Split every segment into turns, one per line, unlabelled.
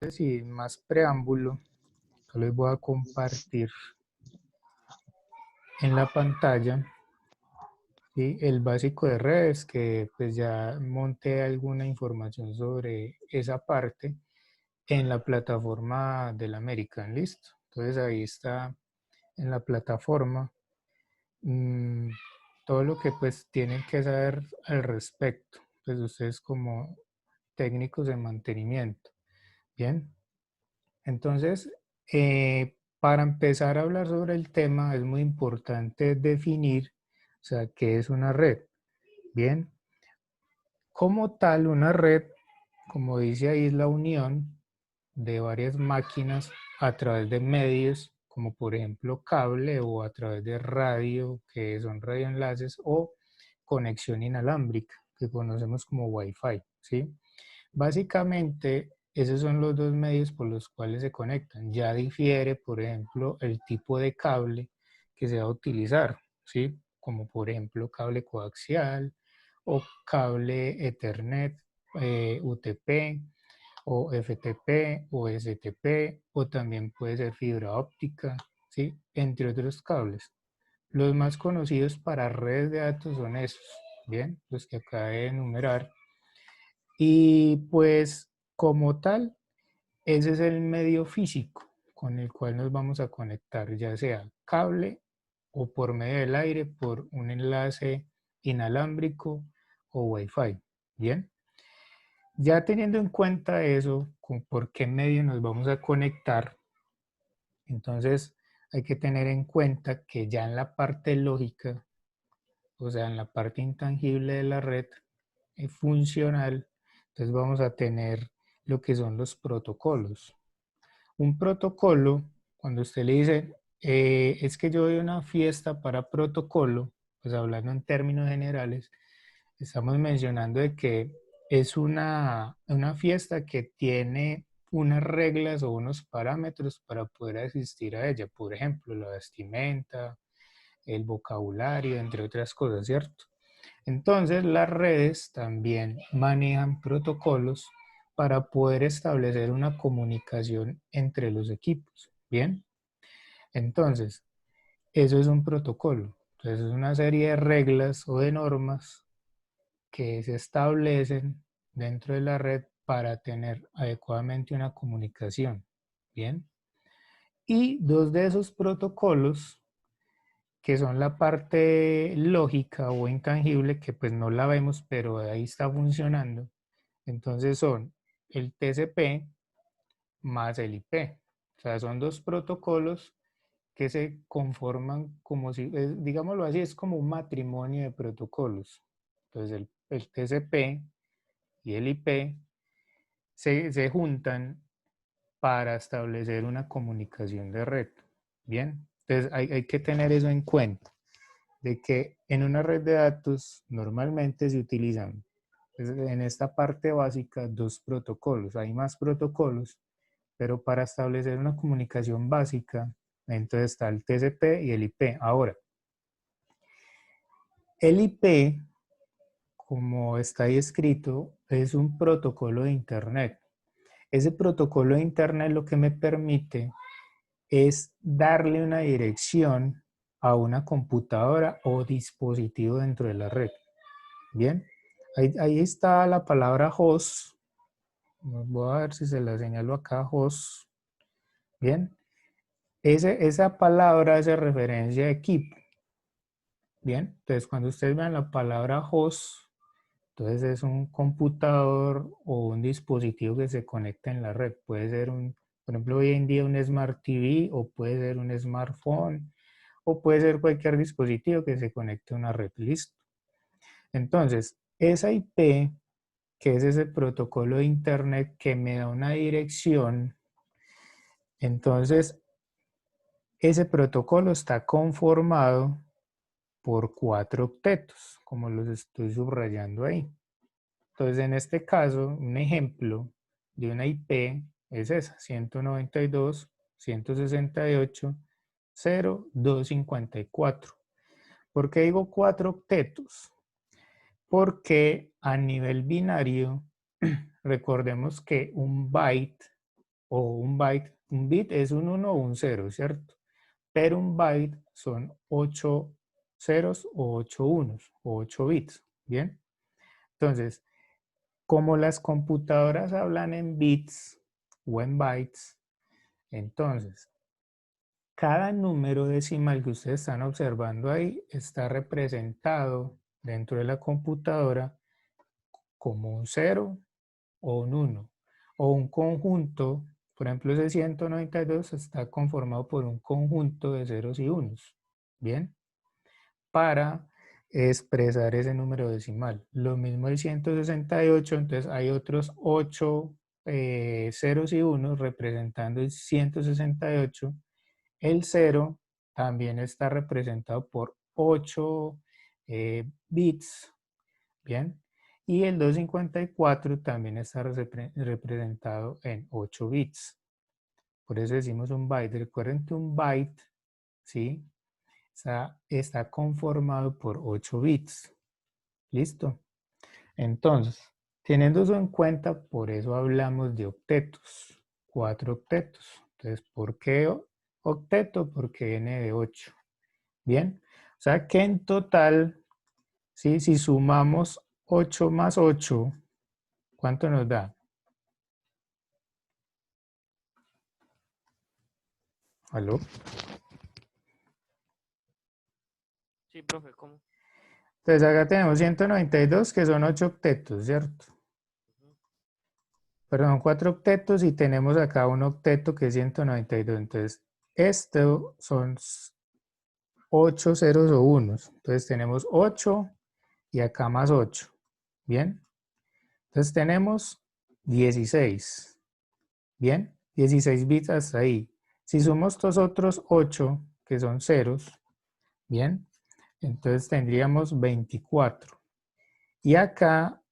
Sin más preámbulo, yo les voy a compartir en la pantalla, ¿sí?, el básico de redes, que pues ya monté alguna información sobre esa parte en la plataforma del American, listo. Entonces ahí está en la plataforma mmm, todo lo que pues tienen que saber al respecto, pues ustedes como técnicos de mantenimiento. Bien, entonces, para empezar a hablar sobre el tema es muy importante definir, o sea, qué es una red. Bien, como tal, una red, como dice ahí, es la unión de varias máquinas a través de medios, como por ejemplo cable o a través de radio, que son radioenlaces, o conexión inalámbrica, que conocemos como Wi-Fi, ¿sí? Básicamente, esos son los dos medios por los cuales se conectan. Ya difiere, por ejemplo, el tipo de cable que se va a utilizar, ¿sí? Como por ejemplo cable coaxial o cable Ethernet, UTP o FTP o STP, o también puede ser fibra óptica, ¿sí? Entre otros cables. Los más conocidos para redes de datos son esos, ¿bien? Los que acabé de enumerar. Y pues como tal, ese es el medio físico con el cual nos vamos a conectar, ya sea cable o por medio del aire, por un enlace inalámbrico o Wi-Fi. Bien, ya teniendo en cuenta eso, con por qué medio nos vamos a conectar, entonces hay que tener en cuenta que ya en la parte lógica, o sea, en la parte intangible de la red funcional, entonces vamos a tener lo que son los protocolos. Un protocolo, cuando usted le dice, es que yo voy a una fiesta para protocolo, pues hablando en términos generales, estamos mencionando de que es una fiesta que tiene unas reglas o unos parámetros para poder asistir a ella. Por ejemplo, la vestimenta, el vocabulario, entre otras cosas, ¿cierto? Entonces, las redes también manejan protocolos para poder establecer una comunicación entre los equipos. Bien, entonces, eso es un protocolo. Entonces, es una serie de reglas o de normas que se establecen dentro de la red para tener adecuadamente una comunicación. Bien, y dos de esos protocolos, que son la parte lógica o intangible, que pues no la vemos, pero ahí está funcionando. Entonces son el TCP más el IP. O sea, son dos protocolos que se conforman como si, digámoslo así, es como un matrimonio de protocolos. Entonces el TCP y el IP se juntan para establecer una comunicación de red. Bien, entonces hay que tener eso en cuenta, de que en una red de datos normalmente se utilizan, pues, en esta parte básica, dos protocolos. Hay más protocolos, pero para establecer una comunicación básica, entonces está el TCP y el IP. Ahora, el IP, como está ahí escrito, es un protocolo de Internet. Ese protocolo de Internet lo que me permite es darle una dirección a una computadora o dispositivo dentro de la red. Bien, ahí está la palabra host. Voy a ver si se la señalo acá, host. Bien, esa palabra hace referencia a equipo. Bien, entonces cuando ustedes vean la palabra host, entonces es un computador o un dispositivo que se conecta en la red. Puede ser por ejemplo, hoy en día un Smart TV, o puede ser un smartphone, o puede ser cualquier dispositivo que se conecte a una red. Listo. Entonces, esa IP, que es ese protocolo de Internet que me da una dirección, entonces ese protocolo está conformado por 4 octetos, como los estoy subrayando ahí. Entonces, en este caso, un ejemplo de una IP es esa, 192.168.0.254. ¿Por qué digo 4 octetos? Porque a nivel binario, recordemos que un byte o un byte. Un bit es un 1 o un 0, ¿cierto? Pero un byte son 8 ceros o 8 unos o 8 bits, ¿bien? Entonces, como las computadoras hablan en bits o en bytes, entonces cada número decimal que ustedes están observando ahí está representado dentro de la computadora como un 0 o un 1 o un conjunto. Por ejemplo, ese 192 está conformado por un conjunto de ceros y unos. Bien, para expresar ese número decimal. Lo mismo el 168, entonces hay otros 8 ceros y unos representando el 168. El 0 también está representado por 8 bits, ¿bien? Y el 254 también está representado en 8 bits. Por eso decimos un byte. Recuerden que un byte, ¿sí? Está conformado por 8 bits. ¿Listo? Entonces, teniendo eso en cuenta, por eso hablamos de octetos. 4 octetos. Entonces, ¿por qué octeto? Porque n de 8. Bien. O sea que en total, ¿sí? Si sumamos 8 más 8, ¿cuánto nos da? ¿Aló?
Sí, profe, ¿cómo?
Entonces acá tenemos 192 que son 8 octetos, ¿cierto?
Ujú.
Perdón, 4 octetos y tenemos acá un octeto que es 192. Entonces, esto son 8 ceros o unos. Entonces tenemos 8 y acá más 8. ¿Bien? Entonces tenemos 16. ¿Bien? 16 bits hasta ahí. Si sumamos estos otros 8, que son ceros, ¿bien? Entonces tendríamos 24. Y acá,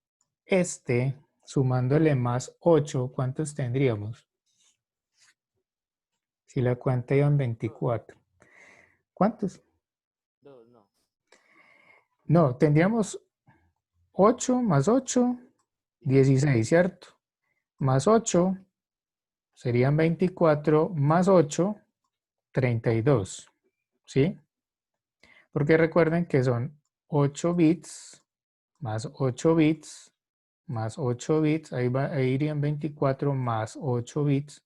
sumándole más 8, ¿cuántos tendríamos? Si la cuenta iba en
Dos,
24. ¿Cuántos?
dos, no.
No, tendríamos 8 más 8,
16.
16, ¿cierto? Más 8 serían 24, más 8, 32, ¿sí? Porque recuerden que son 8 bits, más 8 bits, más 8 bits, ahí irían 24 más 8 bits,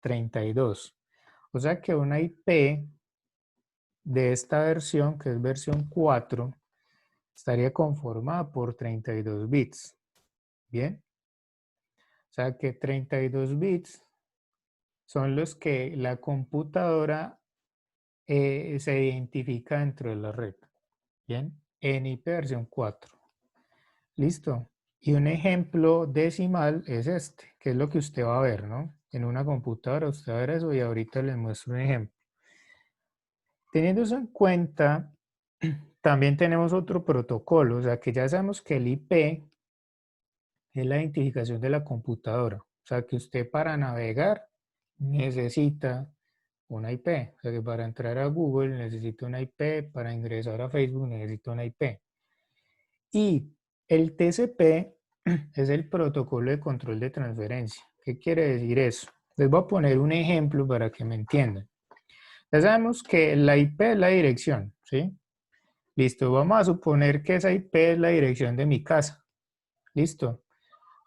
32. O sea que una IP de esta versión, que es versión 4, estaría conformada por 32 bits. ¿Bien? O sea que 32 bits son los que la computadora se identifica dentro de la red. ¿Bien? En IP versión 4. ¿Listo? Y un ejemplo decimal es este, que es lo que usted va a ver, ¿no? En una computadora usted va a ver eso y ahorita les muestro un ejemplo. Teniendo eso en cuenta, también tenemos otro protocolo, o sea que ya sabemos que el IP es la identificación de la computadora. O sea que usted para navegar necesita una IP. O sea que para entrar a Google necesita una IP, para ingresar a Facebook necesita una IP. Y el TCP es el protocolo de control de transferencia. ¿Qué quiere decir eso? Les voy a poner un ejemplo para que me entiendan. Ya sabemos que la IP es la dirección, ¿sí? Listo, vamos a suponer que esa IP es la dirección de mi casa. Listo.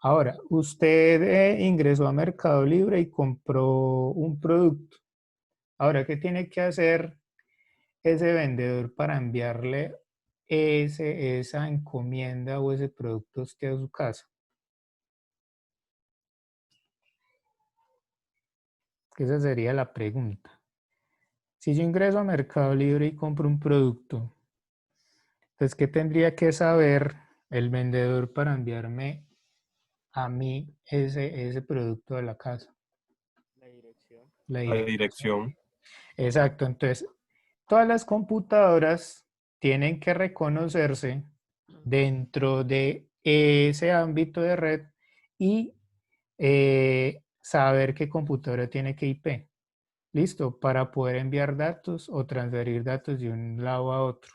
Ahora, usted ingresó a Mercado Libre y compró un producto. Ahora, ¿qué tiene que hacer ese vendedor para enviarle esa encomienda o ese producto a usted a su casa? Esa sería la pregunta. Si yo ingreso a Mercado Libre y compro un producto, entonces, ¿qué tendría que saber el vendedor para enviarme a mí ese producto a la casa?
La dirección.
La
La
dirección.
dirección.
Exacto. Entonces, todas las computadoras tienen que reconocerse dentro de ese ámbito de red y saber qué computadora tiene qué IP. Listo, para poder enviar datos o transferir datos de un lado a otro.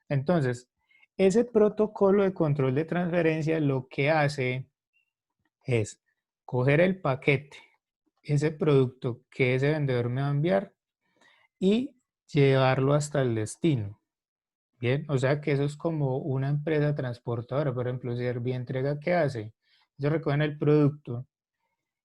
Entonces, ese protocolo de control de transferencia lo que hace es coger el paquete, ese producto que ese vendedor me va a enviar y llevarlo hasta el destino. Bien, o sea que eso es como una empresa transportadora. Por ejemplo, Servientrega, ¿qué hace? Ellos recogen el producto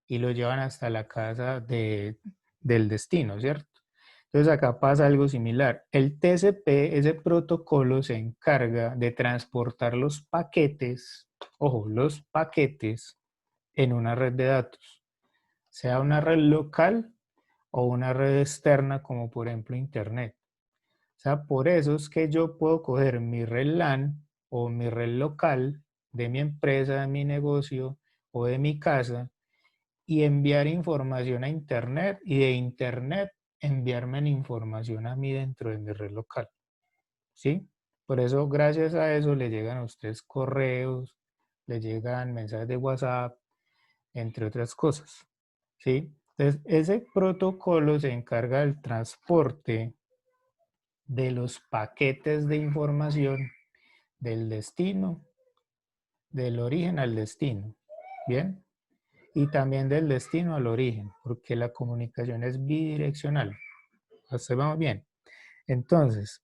y lo llevan hasta la casa del destino, ¿cierto? Entonces acá pasa algo similar. El TCP, ese protocolo, se encarga de transportar los paquetes, ojo, los paquetes en una red de datos, sea una red local o una red externa como por ejemplo Internet. O sea, por eso es que yo puedo coger mi red LAN o mi red local de mi empresa, de mi negocio o de mi casa y enviar información a Internet y de Internet enviarme la información a mí dentro de mi red local. ¿Sí? Por eso, gracias a eso, le llegan a ustedes correos, le llegan mensajes de WhatsApp, entre otras cosas. ¿Sí? Entonces, ese protocolo se encarga del transporte de los paquetes de información del destino, del origen al destino. ¿Bien? Y también del destino al origen, porque la comunicación es bidireccional. ¿Hasta vamos bien? Entonces,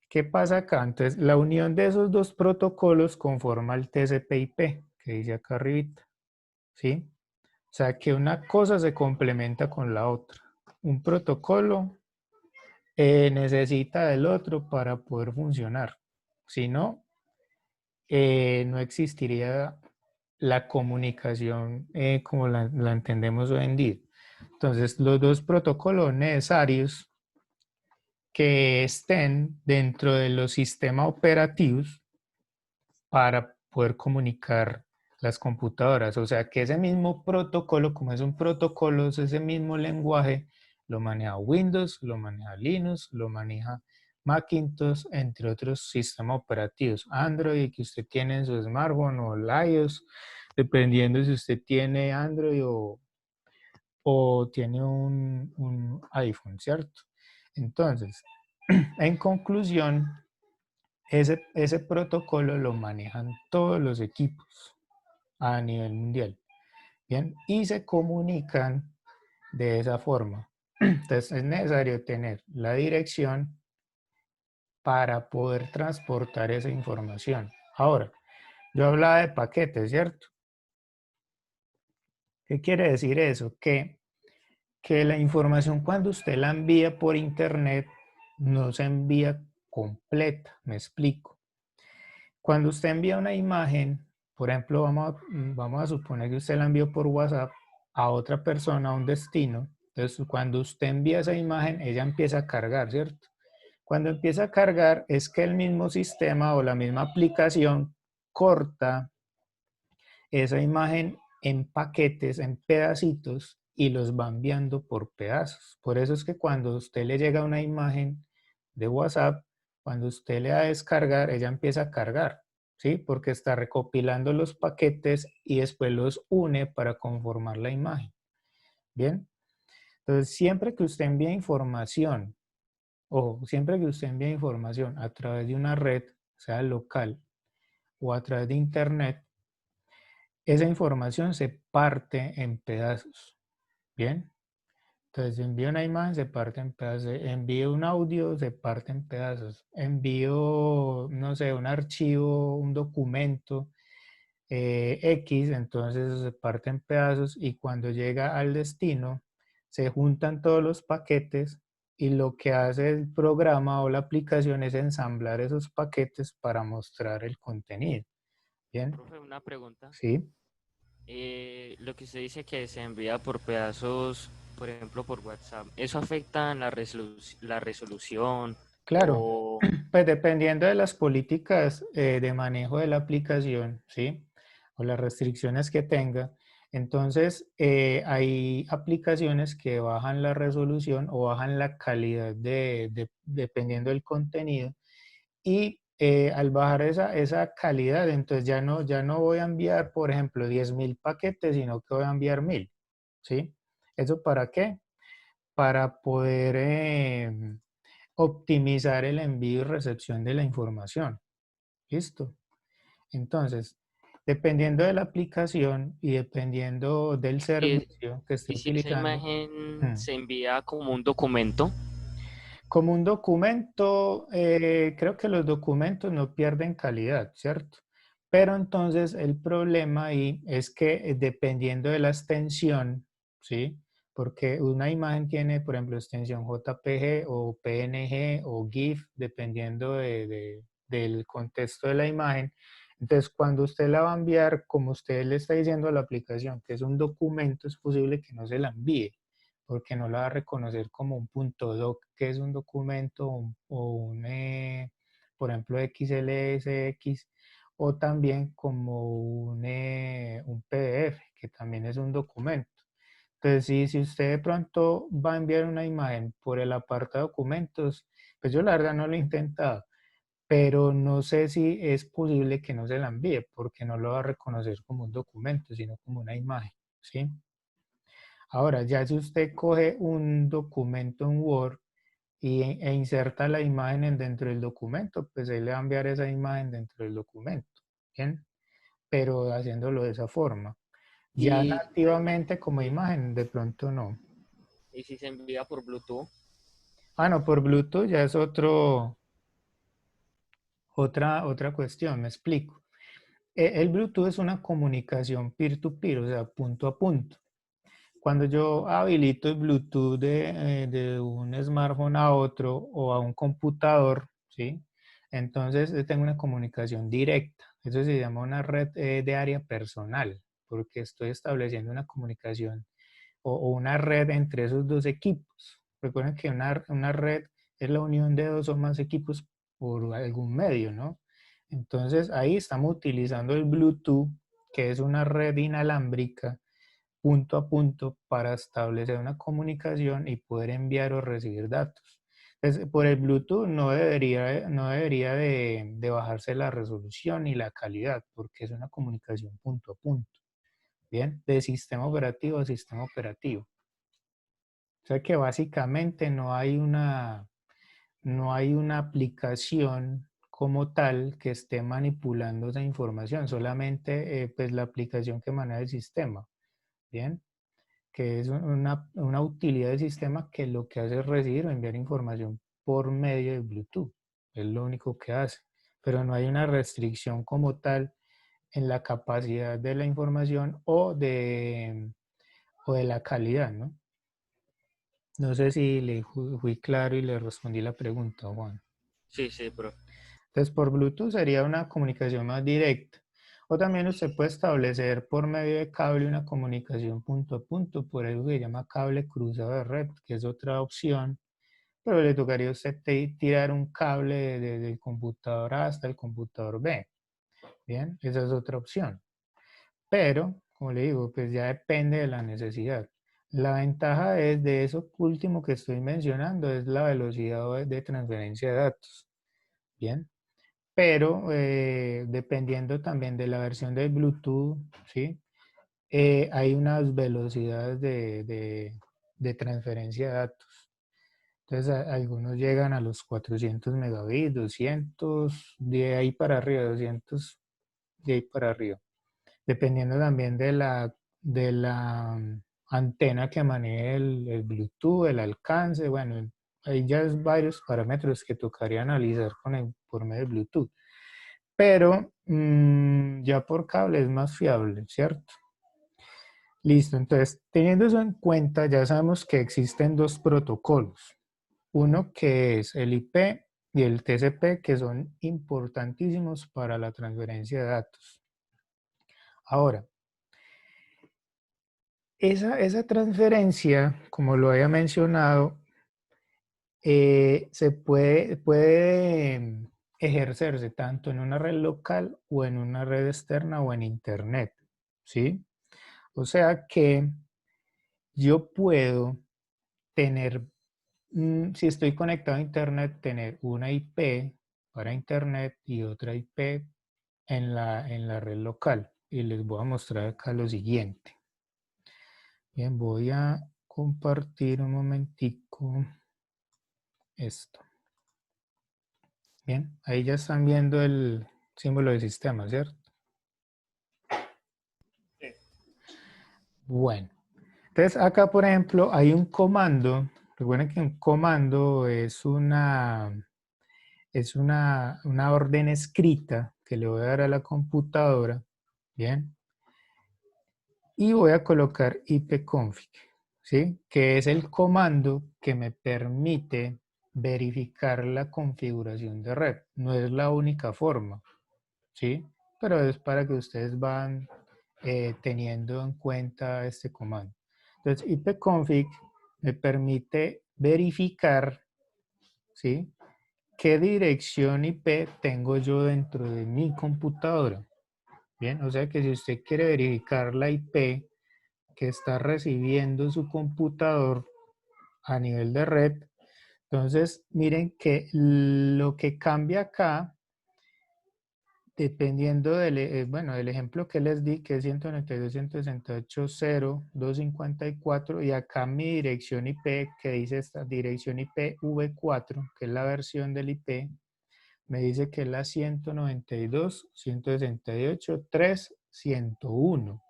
¿qué pasa acá? Entonces, la unión de esos dos protocolos conforma el TCP/IP, que dice acá arribita, ¿sí? O sea, que una cosa se complementa con la otra. Un protocolo necesita del otro para poder funcionar. Si no, no existiría la comunicación como la entendemos hoy en día. Entonces, los dos protocolos necesarios que estén dentro de los sistemas operativos para poder comunicar las computadoras. O sea, que ese mismo protocolo, como es un protocolo, es ese mismo lenguaje, lo maneja Windows, lo maneja Linux, lo maneja Macintosh, entre otros sistemas operativos. Android que usted tiene en su smartphone o el iOS, dependiendo si usted tiene Android o tiene un iPhone, ¿cierto? Entonces, en conclusión, ese protocolo lo manejan todos los equipos a nivel mundial, ¿bien? Y se comunican de esa forma. Entonces es necesario tener la dirección para poder transportar esa información. Ahora, yo hablaba de paquetes, ¿cierto? ¿Qué quiere decir eso? Que la información cuando usted la envía por internet no se envía completa, me explico. Cuando usted envía una imagen, por ejemplo, vamos a suponer que usted la envió por WhatsApp a otra persona, a un destino. Entonces, cuando usted envía esa imagen, ella empieza a cargar, ¿cierto? Cuando empieza a cargar, es que el mismo sistema o la misma aplicación corta esa imagen en paquetes, en pedacitos, y los va enviando por pedazos. Por eso es que cuando usted le llega una imagen de WhatsApp, cuando usted le da a descargar, ella empieza a cargar, ¿sí? Porque está recopilando los paquetes y después los une para conformar la imagen. ¿Bien? Entonces, siempre que usted envía información, ojo, siempre que usted envía información a través de una red, sea local o a través de internet, esa información se parte en pedazos. Bien, entonces envío una imagen, se parte en pedazos, envío un audio, se parte en pedazos, envío, no sé, un archivo, un documento X, entonces eso se parte en pedazos y cuando llega al destino se juntan todos los paquetes y lo que hace el programa o la aplicación es ensamblar esos paquetes para mostrar el contenido. Bien,
Profe, una pregunta.
sí,
Lo que usted dice que se envía por pedazos, por ejemplo, por WhatsApp, ¿eso afecta en la resolución
claro.
o
Pues dependiendo de las políticas de manejo de la aplicación, ¿sí? O las restricciones que tenga. Entonces, hay aplicaciones que bajan la resolución o bajan la calidad dependiendo del contenido. Y al bajar esa calidad, entonces ya no voy a enviar, por ejemplo, 10.000 paquetes, sino que voy a enviar 1.000, ¿sí? ¿Eso para qué? Para poder optimizar el envío y recepción de la información. ¿Listo? Entonces, Dependiendo de la aplicación y dependiendo del
Y,
servicio que esté
y si esa
utilizando.
imagen
mm,
se envía como un documento,
Como un documento, creo que los documentos no pierden calidad, ¿cierto? Pero entonces el problema ahí es que dependiendo de la extensión, ¿sí? Porque una imagen tiene, por ejemplo, extensión JPG o PNG o GIF, dependiendo del contexto de la imagen. Entonces, cuando usted la va a enviar, como usted le está diciendo a la aplicación que es un documento, es posible que no se la envíe porque no la va a reconocer como un punto doc, que es un documento por ejemplo, XLSX, o también como un PDF, que también es un documento. Entonces, si usted de pronto va a enviar una imagen por el apartado de documentos, pues yo la verdad no lo he intentado, pero no sé si es posible que no se la envíe, porque no lo va a reconocer como un documento, sino como una imagen, ¿sí? Ahora, ya si usted coge un documento en Word e inserta la imagen dentro del documento, pues él le va a enviar esa imagen dentro del documento, ¿bien? Pero haciéndolo de esa forma. Ya
y,
nativamente como imagen, de pronto no.
y si se envía por Bluetooth,
Ah, no, por Bluetooth ya es otra cuestión, me explico. El Bluetooth es una comunicación peer-to-peer, o sea, punto a punto. Cuando yo habilito el Bluetooth de un smartphone a otro o a un computador, ¿sí? Entonces tengo una comunicación directa. Eso se llama una red de área personal, porque estoy estableciendo una comunicación o una red entre esos dos equipos. Recuerden que una red es la unión de dos o más equipos por algún medio, ¿no? Entonces ahí estamos utilizando el Bluetooth, que es una red inalámbrica punto a punto para establecer una comunicación y poder enviar o recibir datos. Entonces, por el Bluetooth no debería de bajarse la resolución y la calidad, porque es una comunicación punto a punto, ¿bien? De sistema operativo a sistema operativo. O sea que básicamente no hay una aplicación como tal que esté manipulando esa información, solamente pues la aplicación que maneja el sistema, ¿bien? Que es una utilidad del sistema que lo que hace es recibir o enviar información por medio de Bluetooth. Es lo único que hace. Pero no hay una restricción como tal en la capacidad de la información o de la calidad, ¿no? No sé si le fui claro y le respondí la pregunta, Juan.
sí, sí, bro.
Entonces, por Bluetooth sería una comunicación más directa. O también usted puede establecer por medio de cable una comunicación punto a punto, por eso se llama cable cruzado de red, que es otra opción, pero le tocaría a usted tirar un cable desde el computador A hasta el computador B. Bien, esa es otra opción. Pero, como le digo, pues ya depende de la necesidad. La ventaja es de eso último que estoy mencionando, es la velocidad de transferencia de datos. Bien, pero dependiendo también de la versión del Bluetooth, ¿sí? Hay unas velocidades de transferencia de datos. Entonces, algunos llegan a los 400 megabits, 200, de ahí para arriba, 200, de ahí para arriba. Dependiendo también de la antena que maneje el Bluetooth, el alcance, bueno, hay ya es varios parámetros que tocaría analizar por medio de Bluetooth. Pero ya por cable es más fiable, ¿cierto? Listo, entonces teniendo eso en cuenta, ya sabemos que existen dos protocolos. Uno que es el IP y el TCP, que son importantísimos para la transferencia de datos. Ahora, esa transferencia, como lo había mencionado, se puede ejercerse tanto en una red local o en una red externa o en Internet, ¿sí? O sea que yo puedo tener, si estoy conectado a Internet, tener una IP para Internet y otra IP en la red local. Y les voy a mostrar acá lo siguiente. Bien, voy a compartir un momentico esto. Bien, ahí ya están viendo el símbolo de sistema, ¿cierto? Bueno, entonces acá, por ejemplo, hay un comando. Recuerden que un comando es una orden escrita que le voy a dar a la computadora. Bien. Y voy a colocar ipconfig, ¿sí? Que es el comando que me permite verificar la configuración de red. No es la única forma, ¿sí? Pero es para que ustedes van teniendo en cuenta este comando. Entonces, ipconfig me permite verificar, ¿sí? ¿Qué dirección IP tengo yo dentro de mi computadora? Bien, o sea que si usted quiere verificar la IP que está recibiendo su computador a nivel de red, entonces miren que lo que cambia acá, dependiendo del ejemplo que les di, que es 192.168.0.254, y acá mi dirección IP, que dice esta dirección IP v4, que es la versión del IP, me dice que es la 192.168.3.101.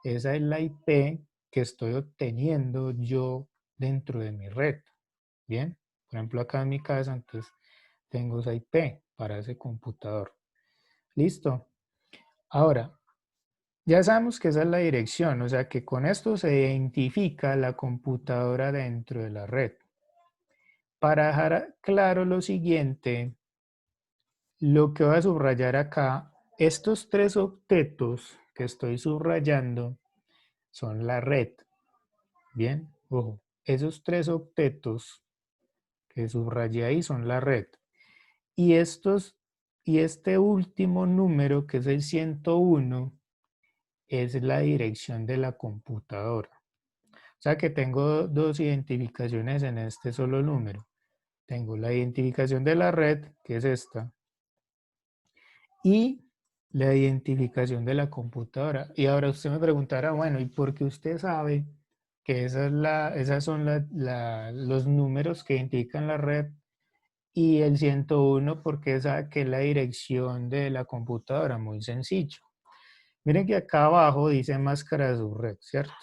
Esa es la IP que estoy obteniendo yo dentro de mi red. Bien, por ejemplo acá en mi casa, entonces tengo esa IP para ese computador. Listo. Ahora, ya sabemos que esa es la dirección, o sea que con esto se identifica la computadora dentro de la red. Para dejar claro lo siguiente, lo que voy a subrayar acá, estos tres octetos que estoy subrayando son la red. Bien, ojo, esos tres octetos que subrayé ahí son la red. Y este último número, que es el 101, es la dirección de la computadora. O sea que tengo dos identificaciones en este solo número. Tengo la identificación de la red, que es esta, y la identificación de la computadora. Y ahora usted me preguntará, bueno, ¿y por qué usted sabe que esas son los números que identifican la red? Y el 101 porque sabe que es la dirección de la computadora, muy sencillo. Miren que acá abajo dice máscara de subred, ¿cierto?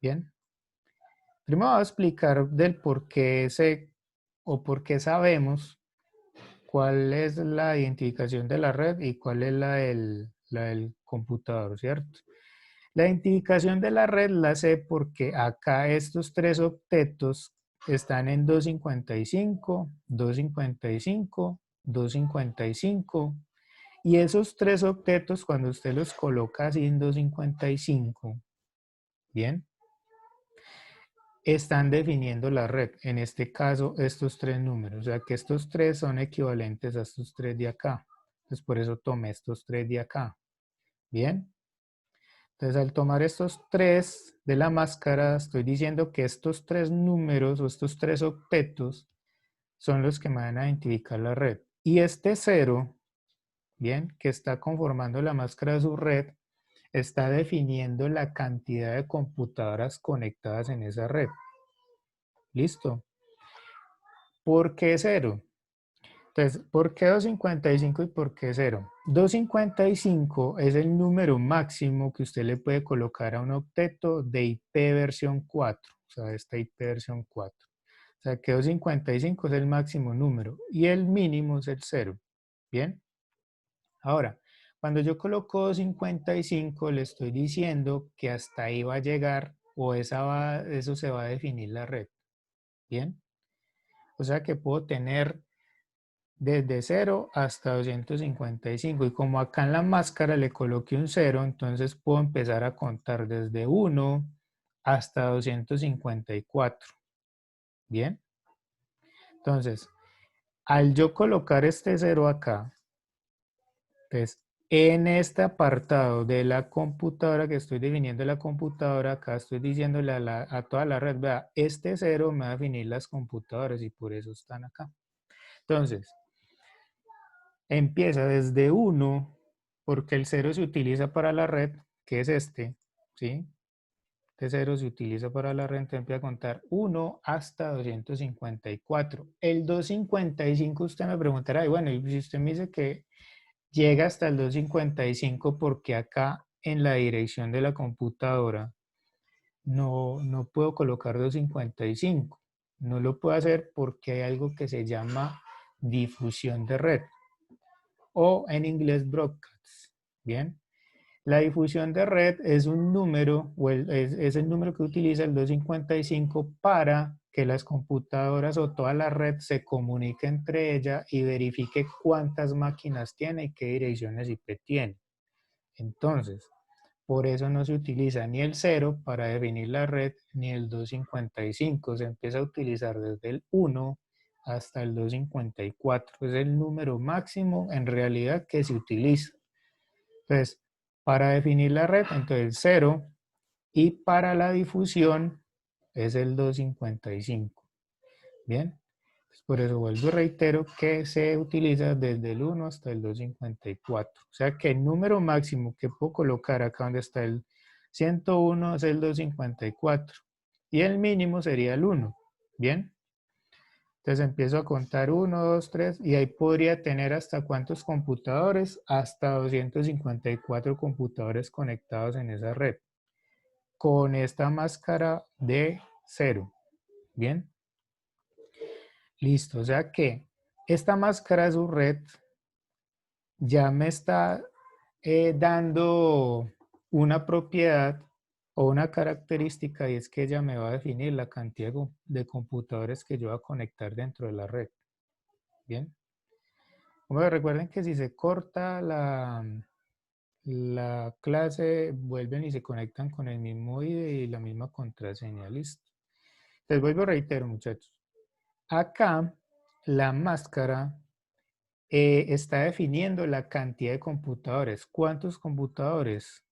Bien. Primero voy a explicar del por qué o por qué sabemos cuál es la identificación de la red y cuál es la del computador, ¿cierto? La identificación de la red la sé porque acá estos tres octetos están en 255, 255, 255, y esos tres octetos cuando usted los coloca así en 255, bien, están definiendo la red, en este caso estos tres números, o sea que estos tres son equivalentes a estos tres de acá, entonces por eso tomé estos tres de acá, bien. Entonces, al tomar estos tres de la máscara, estoy diciendo que estos tres números o estos tres octetos son los que me van a identificar la red. Y este cero, bien, que está conformando la máscara de su red, está definiendo la cantidad de computadoras conectadas en esa red. ¿Listo? ¿Por qué cero? Entonces, ¿por qué 255 y por qué 0? 255 es el número máximo que usted le puede colocar a un octeto de IP versión 4, o sea, esta IP versión 4. O sea, que 255 es el máximo número y el mínimo es el 0. ¿Bien? Ahora, cuando yo coloco 255, le estoy diciendo que hasta ahí va a llegar o eso se va a definir la red. ¿Bien? O sea que puedo tener desde 0 hasta 255 y como acá en la máscara le coloqué un 0, entonces puedo empezar a contar desde 1 hasta 254. Bien, entonces al yo colocar este 0 acá, pues en este apartado de la computadora que estoy definiendo la computadora, acá estoy diciéndole a toda la red, vea, este 0 me va a definir las computadoras y por eso están acá. Entonces, empieza desde 1, porque el 0 se utiliza para la red, que es este, ¿sí? Este 0 se utiliza para la red, entonces empieza a contar 1 hasta 254. El 255 usted me preguntará, y bueno, y si usted me dice que llega hasta el 255, ¿por qué acá en la dirección de la computadora no puedo colocar 255. No lo puedo hacer porque hay algo que se llama difusión de red o en inglés broadcast. Bien. La difusión de red es un número, o es el número que utiliza el 255 para que las computadoras o toda la red se comunique entre ellas y verifique cuántas máquinas tiene y qué direcciones IP tiene. Entonces, por eso no se utiliza ni el 0 para definir la red, ni el 255. Se empieza a utilizar desde el 1 hasta el 254. Es el número máximo en realidad que se utiliza. Entonces, para definir la red, entonces 0, y para la difusión es el 255. Bien, por eso vuelvo y reitero que se utiliza desde el 1 hasta el 254. O sea que el número máximo que puedo colocar acá donde está el 101 es el 254 y el mínimo sería el 1. Bien, entonces empiezo a contar 1, 2, 3 y ahí podría tener hasta cuántos computadores, hasta 254 computadores conectados en esa red con esta máscara de 0. Bien, listo. O sea que esta máscara de su red ya me está dando una propiedad o una característica y es que ella me va a definir la cantidad de computadores que yo voy a conectar dentro de la red. Bien. Bueno, recuerden que si se corta la clase, vuelven y se conectan con el mismo ID y la misma contraseña. Listo. Les vuelvo a reiterar, muchachos. Acá la máscara está definiendo la cantidad de computadores. ¿Cuántos computadores?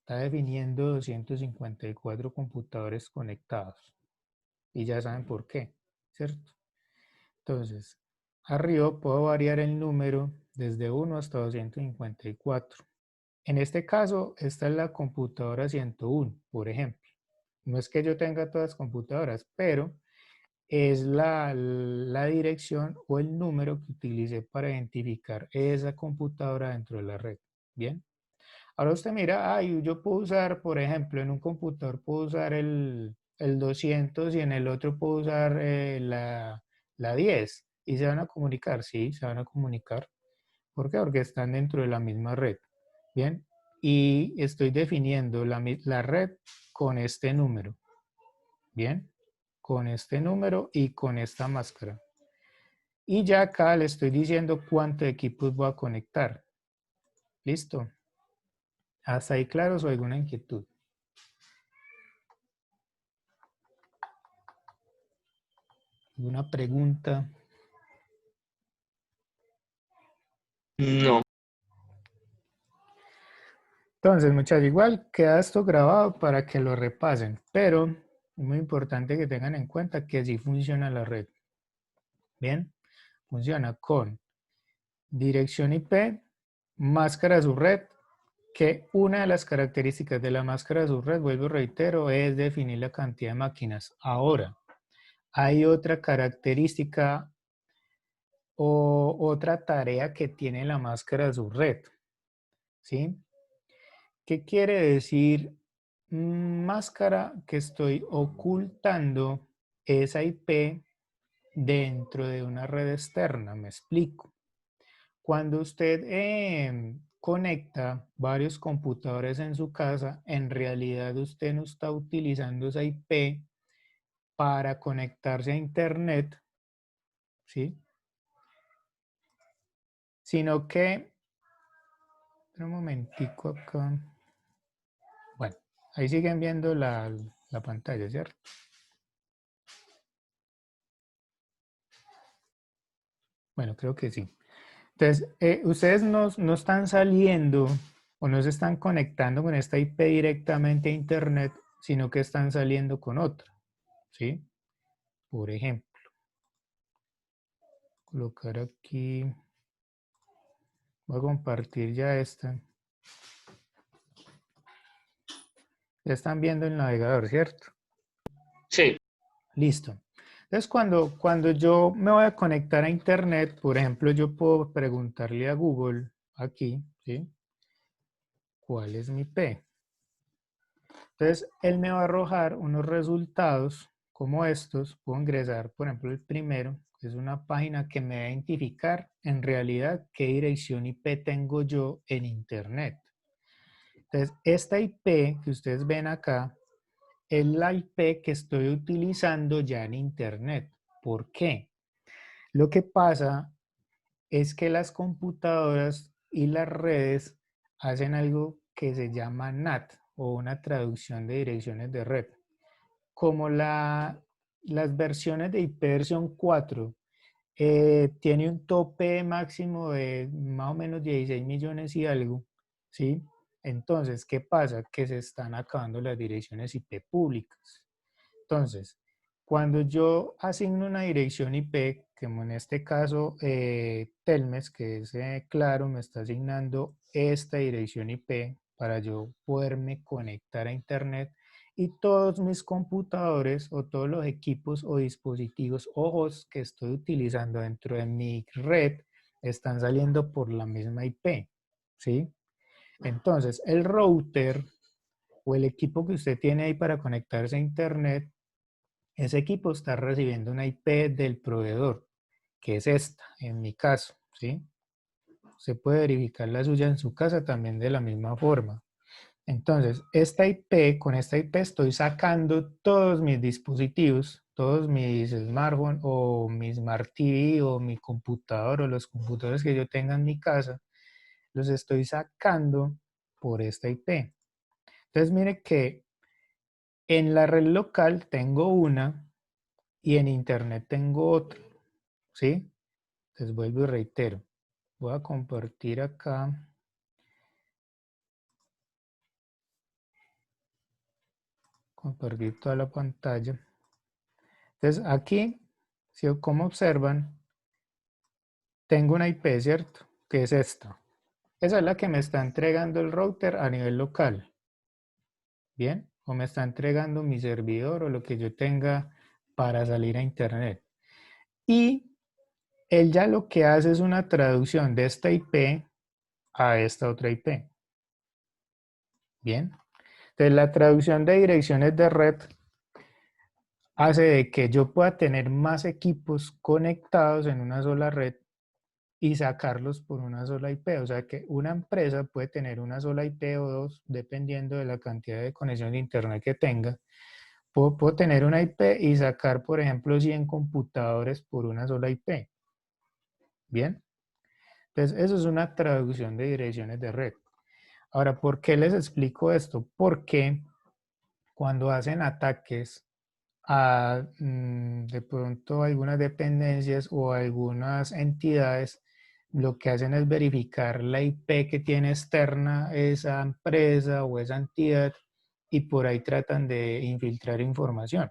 Está definiendo 254 computadores conectados. Y ya saben por qué, ¿cierto? Entonces, arriba puedo variar el número desde 1 hasta 254. En este caso, esta es la computadora 101, por ejemplo. No es que yo tenga todas las computadoras, pero es la dirección o el número que utilicé para identificar esa computadora dentro de la red. Bien. Ahora usted mira, yo puedo usar, por ejemplo, en un computador puedo usar el 200 y en el otro puedo usar la 10. ¿Y se van a comunicar? Sí, se van a comunicar. ¿Por qué? Porque están dentro de la misma red. Bien. Y estoy definiendo la red con este número. Bien. Con este número y con esta máscara. Y ya acá le estoy diciendo cuántos equipos voy a conectar. ¿Listo? ¿Hasta ahí claros o alguna inquietud? ¿Alguna pregunta?
No.
Entonces, muchachos, igual queda esto grabado para que lo repasen, pero es muy importante que tengan en cuenta que así funciona la red. Bien, funciona con dirección IP, máscara subred, que una de las características de la máscara subred, vuelvo y reitero, es definir la cantidad de máquinas. Ahora, hay otra característica o otra tarea que tiene la máscara subred, ¿sí? ¿Qué quiere decir máscara? Que estoy ocultando esa IP dentro de una red externa, me explico. Cuando usted conecta varios computadores en su casa, en realidad usted no está utilizando esa IP para conectarse a internet, ¿sí? Sino que, un momentico acá, bueno, ahí siguen viendo la pantalla, ¿cierto? Bueno, creo que sí. Entonces, ustedes no están saliendo o no se están conectando con esta IP directamente a internet, sino que están saliendo con otra, ¿sí? Por ejemplo, colocar aquí, voy a compartir ya esta. Ya están viendo el navegador, ¿cierto?
Sí.
Listo. Entonces, cuando yo me voy a conectar a internet, por ejemplo, yo puedo preguntarle a Google aquí, ¿sí? cuál es mi IP. Entonces, él me va a arrojar unos resultados como estos. Puedo ingresar, por ejemplo, el primero, que es una página que me va a identificar en realidad qué dirección IP tengo yo en Internet. Entonces, esta IP que ustedes ven acá es la IP que estoy utilizando ya en Internet. ¿Por qué? Lo que pasa es que las computadoras y las redes hacen algo que se llama NAT o una traducción de direcciones de red. Como las versiones de IP versión 4 tiene un tope máximo de más o menos 16 millones y algo, ¿sí? Entonces, ¿qué pasa? Que se están acabando las direcciones IP públicas. Entonces, cuando yo asigno una dirección IP, como en este caso Telmes, que es Claro, me está asignando esta dirección IP para yo poderme conectar a Internet y todos mis computadores o todos los equipos o dispositivos o hosts que estoy utilizando dentro de mi red están saliendo por la misma IP, ¿sí? Entonces, el router o el equipo que usted tiene ahí para conectarse a Internet, ese equipo está recibiendo una IP del proveedor, que es esta, en mi caso, ¿sí? Se puede verificar la suya en su casa también de la misma forma. Entonces, con esta IP estoy sacando todos mis dispositivos, todos mis smartphones o mi Smart TV o mi computador o los computadores que yo tenga en mi casa, los estoy sacando por esta IP. Entonces, mire que en la red local tengo una y en internet tengo otra, ¿sí? Entonces vuelvo y reitero. Voy a compartir acá, compartir toda la pantalla. Entonces aquí, si como observan, tengo una IP, ¿cierto? Que es esta. Esa es la que me está entregando el router a nivel local. ¿Bien? O me está entregando mi servidor o lo que yo tenga para salir a internet. Y él ya lo que hace es una traducción de esta IP a esta otra IP. Bien. Entonces la traducción de direcciones de red hace de que yo pueda tener más equipos conectados en una sola red y sacarlos por una sola IP. O sea que una empresa puede tener una sola IP o dos, dependiendo de la cantidad de conexión de internet que tenga. Puedo tener una IP y sacar, por ejemplo, 100 computadores por una sola IP. Bien. Entonces, eso es una traducción de direcciones de red. Ahora, ¿por qué les explico esto? Porque cuando hacen ataques a de pronto algunas dependencias o algunas entidades, lo que hacen es verificar la IP que tiene externa esa empresa o esa entidad y por ahí tratan de infiltrar información.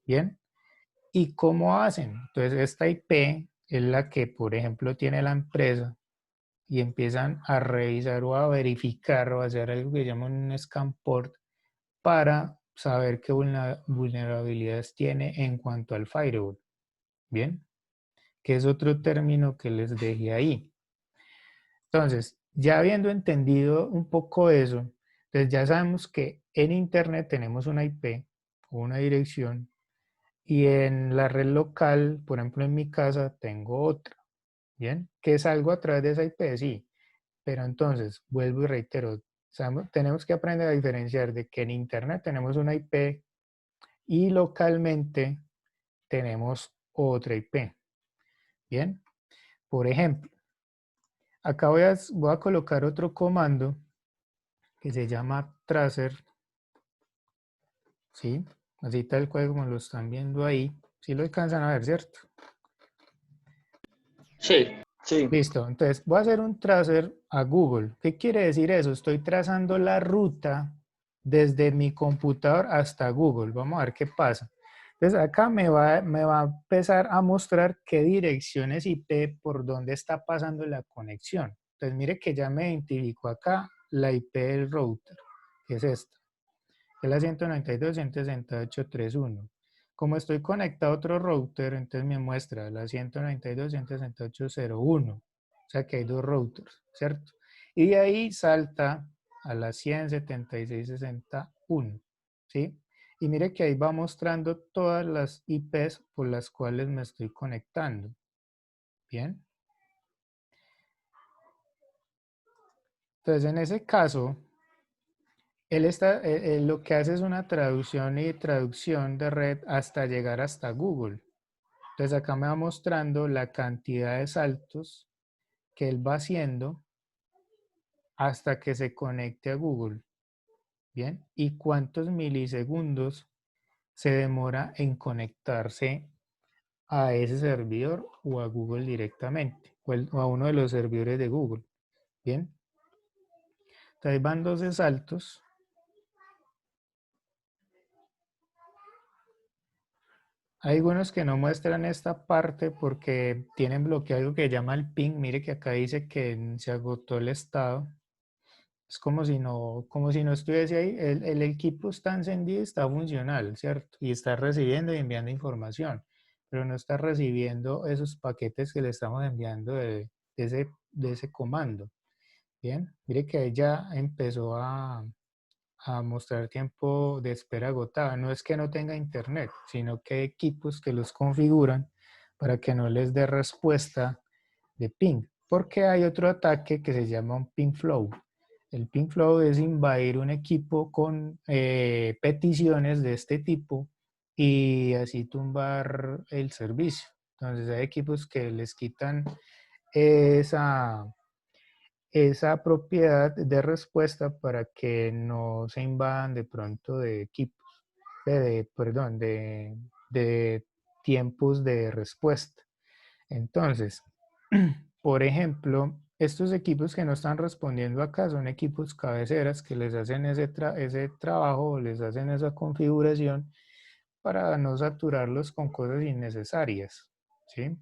Bien, ¿y cómo hacen? Entonces esta IP es la que, por ejemplo, tiene la empresa y empiezan a revisar o a verificar o a hacer algo que llaman un scan port para saber qué vulnerabilidades tiene en cuanto al firewall. Bien, que es otro término que les dejé ahí. Entonces, ya habiendo entendido un poco eso, entonces ya sabemos que en Internet tenemos una IP o una dirección y en la red local, por ejemplo en mi casa, tengo otra. Bien, que salgo a través de esa IP, sí, pero entonces, vuelvo y reitero, tenemos que aprender a diferenciar de que en Internet tenemos una IP y localmente tenemos otra IP. Bien, por ejemplo, acá voy a colocar otro comando que se llama tracer, ¿sí? Así tal cual como lo están viendo ahí. ¿Sí lo alcanzan a ver, cierto?
Sí.
Sí,
Listo, entonces voy a hacer un tracer a Google. ¿Qué quiere decir eso? Estoy trazando la ruta desde mi computador hasta Google. Vamos a ver qué pasa. Entonces acá me va a empezar a mostrar qué direcciones IP por dónde está pasando la conexión. Entonces mire que ya me identificó acá la IP del router, que es esta, que es la 192.168.3.1. Como estoy conectado a otro router, entonces me muestra la 192.168.0.1. O sea que hay dos routers, ¿cierto? Y de ahí salta a las 176.61, ¿sí? Y mire que ahí va mostrando todas las IPs por las cuales me estoy conectando. Bien. Entonces, en ese caso, él lo que hace es una traducción y traducción de red hasta llegar hasta Google. Entonces, acá me va mostrando la cantidad de saltos que él va haciendo hasta que se conecte a Google. Bien. Y cuántos milisegundos se demora en conectarse a ese servidor o a Google directamente, o a uno de los servidores de Google. Bien. Entonces van 12 saltos. Hay algunos que no muestran esta parte porque tienen bloqueado algo que llama el ping. Mire que acá dice que se agotó el estado. Es como si no estuviese ahí. El equipo está encendido, está funcional, ¿cierto? Y está recibiendo y enviando información, pero no está recibiendo esos paquetes que le estamos enviando de ese comando. Bien, mire que ahí ya empezó a mostrar tiempo de espera agotado. No es que no tenga internet, sino que hay equipos que los configuran para que no les dé respuesta de ping. Porque hay otro ataque que se llama un ping flow. El ping flow es invadir un equipo con peticiones de este tipo y así tumbar el servicio. Entonces hay equipos que les quitan esa, esa propiedad de respuesta para que no se invadan de pronto de equipos, perdón, de tiempos de respuesta. Entonces, por ejemplo, estos equipos que no están respondiendo acá son equipos cabeceras que les hacen ese trabajo, les hacen esa configuración para no saturarlos con cosas innecesarias. ¿Sí?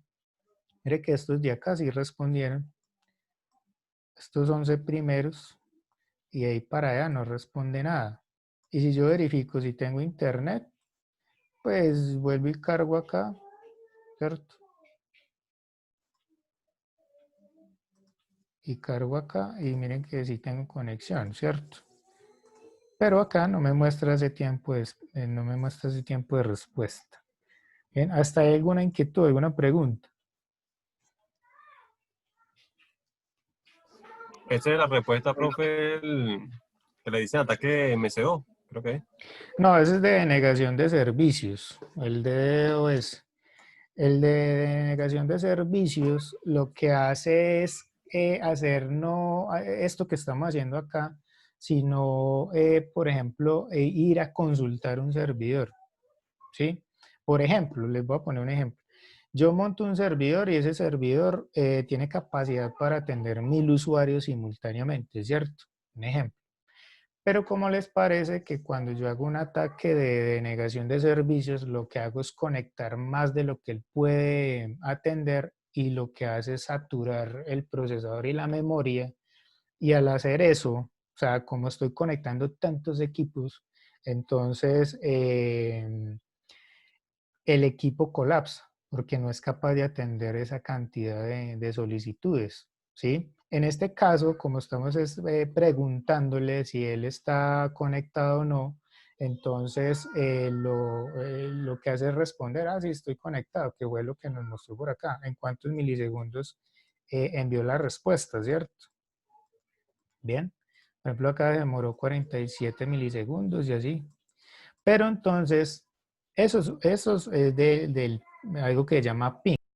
Mire que estos de acá sí respondieron. Estos 11 primeros y ahí para allá no responde nada. Y si yo verifico si tengo internet, pues vuelvo y cargo acá, ¿cierto? Y cargo acá y miren que sí tengo conexión, ¿cierto? Pero acá no me muestra ese tiempo no me muestra ese tiempo de respuesta. Bien, ¿hasta hay alguna inquietud, alguna pregunta?
Esa es la respuesta, profe, que le dicen ataque MCO, creo que es.
No, ese es de denegación de servicios, el de DDoS. El de denegación de servicios lo que hace es hacer no esto que estamos haciendo acá, sino, por ejemplo, ir a consultar un servidor, ¿sí? Por ejemplo, les voy a poner un ejemplo. Yo monto un servidor y ese servidor tiene capacidad para atender 1000 usuarios simultáneamente, ¿cierto? Un ejemplo. Pero ¿cómo les parece que cuando yo hago un ataque de denegación de servicios, lo que hago es conectar más de lo que él puede atender y lo que hace es saturar el procesador y la memoria? Y al hacer eso, o sea, como estoy conectando tantos equipos, entonces el equipo colapsa porque no es capaz de atender esa cantidad de solicitudes, ¿sí? En este caso, como estamos preguntándole si él está conectado o no, entonces lo que hace es responder, sí, estoy conectado, que fue lo que nos mostró por acá, en cuántos milisegundos envió la respuesta, ¿cierto? Bien, por ejemplo, acá demoró 47 milisegundos y así. Pero entonces, eso es algo que se llama ping.